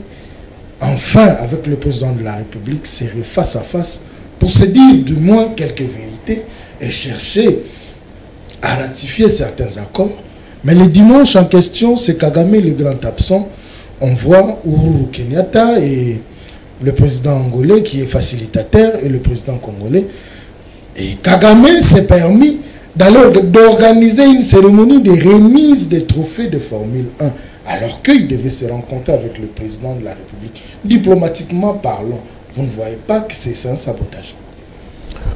enfin, avec le président de la République, serait face à face pour se dire du moins quelques vérités et chercher à ratifier certains accords. Mais le dimanche en question, c'est Kagame le grand absent. On voit Uhuru Kenyatta et le président angolais qui est facilitateur et le président congolais. Et Kagame s'est permis d'organiser une cérémonie de remise des trophées de Formule 1, alors qu'il devait se rencontrer avec le président de la République. Diplomatiquement parlant, vous ne voyez pas que c'est un sabotage?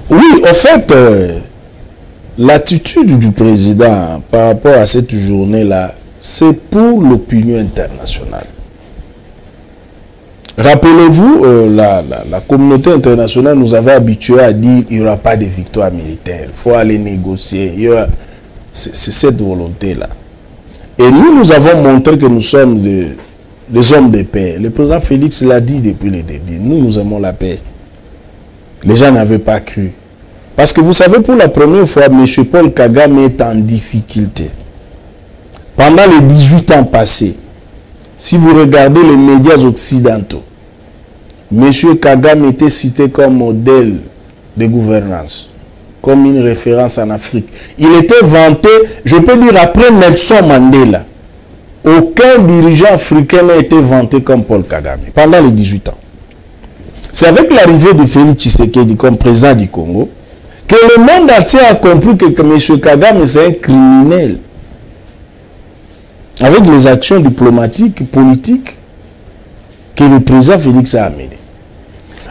Oui, en fait, l'attitude du président par rapport à cette journée-là, c'est pour l'opinion internationale. Rappelez-vous, la communauté internationale nous avait habitués à dire qu'il n'y aura pas de victoire militaire, il faut aller négocier. C'est cette volonté-là. Et nous avons montré que nous sommes des hommes de paix. Le président Félix l'a dit depuis le début, nous aimons la paix. Les gens n'avaient pas cru. Parce que vous savez, pour la première fois, M. Paul Kagame est en difficulté. Pendant les 18 ans passés, si vous regardez les médias occidentaux, M. Kagame était cité comme modèle de gouvernance, comme une référence en Afrique. Il était vanté, je peux dire après Nelson Mandela, aucun dirigeant africain n'a été vanté comme Paul Kagame pendant les 18 ans. C'est avec l'arrivée de Félix Tshisekedi comme président du Congo que le monde entier a compris que M. Kagame c'est un criminel. Avec les actions diplomatiques, politiques que le président Félix a amenées.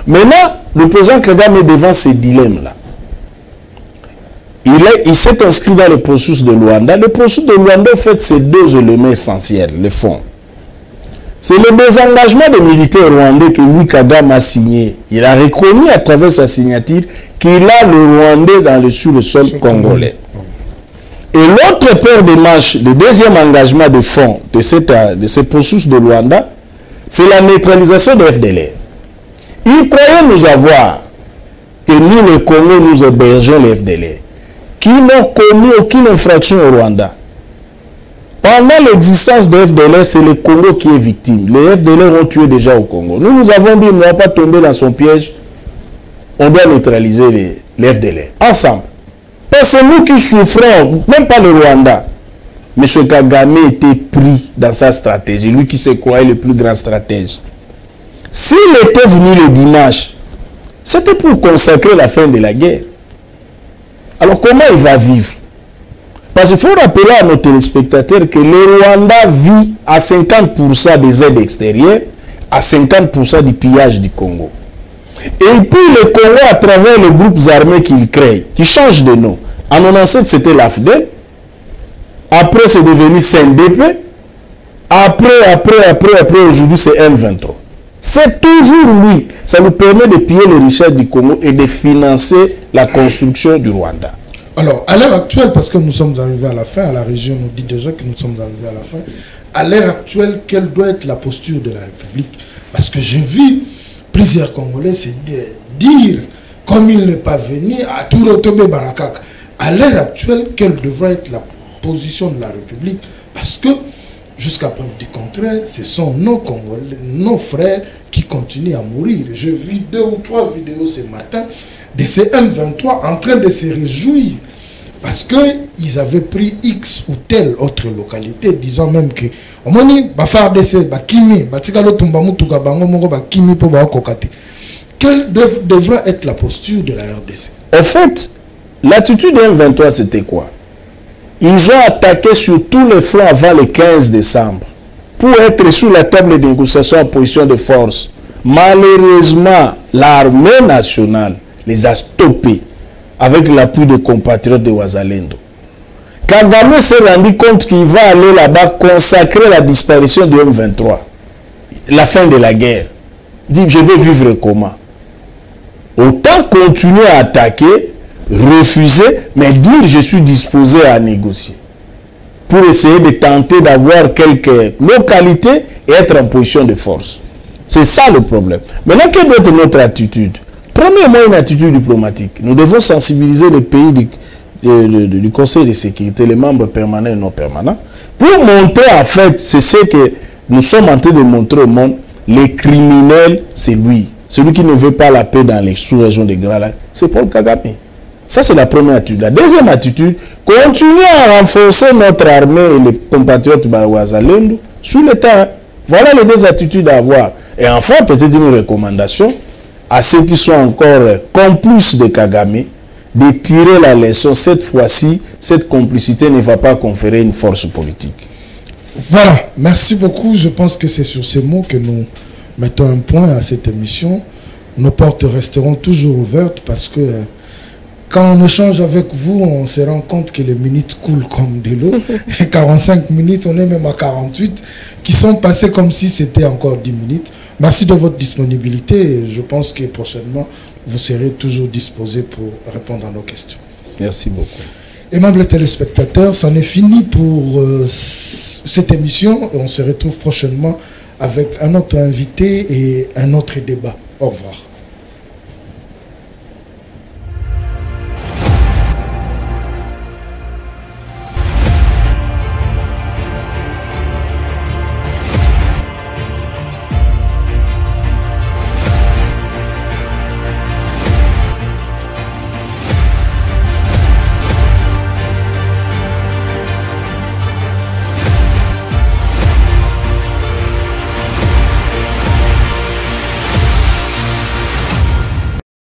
Maintenant, le président Kagame est devant ces dilemmes-là. il s'est inscrit dans le processus de Luanda. Le processus de Luanda, en fait, c'est deux éléments essentiels, le fond. C'est le désengagement des militaires rwandais que Louis Kagame a signé. Il a reconnu à travers sa signature qu'il a le Rwandais sur le sol congolais. Et l'autre paire de manches, le deuxième engagement de fond de ce processus de Luanda, c'est la neutralisation de FDLR. Ils croyaient nous avoir que nous, le Congo, nous hébergeons les FDLR, qui n'ont commis aucune infraction au Rwanda. Pendant l'existence des FDLR, c'est le Congo qui est victime. Les FDLR ont tué déjà au Congo. Nous avons dit, on ne va pas tomber dans son piège. On doit neutraliser les FDLR. Ensemble. Parce que c'est nous qui souffrons, même pas le Rwanda. M. Kagame était pris dans sa stratégie. Lui qui se croyait le plus grand stratège. S'il était venu le dimanche, c'était pour consacrer la fin de la guerre. Alors comment il va vivre? Parce qu'il faut rappeler à nos téléspectateurs que le Rwanda vit à 50% des aides extérieures, à 50% du pillage du Congo. Et puis le Congo, à travers les groupes armés qu'il crée, qui changent de nom. En 1997, c'était l'AFDEL. Après, c'est devenu CNDP. Après, aujourd'hui, c'est M23. C'est toujours lui. Ça nous permet de piller les richesses du Congo et de financer la construction du Rwanda. Alors, à l'heure actuelle, parce que nous sommes arrivés à la fin, la région nous dit déjà que nous sommes arrivés à la fin, à l'heure actuelle, quelle doit être la posture de la République? Parce que j'ai vu plusieurs Congolais se dire, comme il n'est pas venu, à tout retomber Barakak. À l'heure actuelle, quelle devrait être la position de la République? Parce que, jusqu'à preuve du contraire, ce sont nos Congolais, nos frères qui continuent à mourir. J'ai vu 2 ou 3 vidéos ce matin de ces M23 en train de se réjouir parce qu'ils avaient pris X ou telle autre localité, disant même que quelle devrait être la posture de la RDC? En fait, l'attitude de M23, c'était quoi? Ils ont attaqué sur tous les fronts avant le 15 décembre pour être sur la table de négociation en position de force. Malheureusement, l'armée nationale les a stoppés avec l'appui des compatriotes de Wazalendo. Kagame s'est rendu compte qu'il va aller là-bas consacrer la disparition de M23, la fin de la guerre. Il dit, je vais vivre comment? Autant continuer à attaquer, refuser, mais dire je suis disposé à négocier pour essayer de tenter d'avoir quelques localités et être en position de force. C'est ça le problème. Maintenant, quelle doit être notre attitude? Premièrement, une attitude diplomatique. Nous devons sensibiliser les pays du Conseil de sécurité, les membres permanents et non permanents, pour montrer en fait, c'est ce que nous sommes en train de montrer au monde, les criminels, c'est lui. Celui qui ne veut pas la paix dans les sous-régions des Grands Lacs, c'est Paul Kagame. Ça, c'est la première attitude. La deuxième attitude, continuer à renforcer notre armée et les compatriotes Wazalendo sur le terrain. Voilà les deux attitudes à avoir. Et enfin, peut-être une recommandation à ceux qui sont encore complices de Kagame, de tirer la leçon. Cette fois-ci, cette complicité ne va pas conférer une force politique. Voilà, merci beaucoup. Je pense que c'est sur ces mots que nous mettons un point à cette émission. Nos portes resteront toujours ouvertes parce que quand on échange avec vous, on se rend compte que les minutes coulent comme de l'eau. 45 minutes, on est même à 48, qui sont passées comme si c'était encore 10 minutes. Merci de votre disponibilité. Je pense que prochainement, vous serez toujours disposés pour répondre à nos questions. Merci beaucoup. Aimables téléspectateurs, c'en est fini pour cette émission. On se retrouve prochainement avec un autre invité et un autre débat. Au revoir.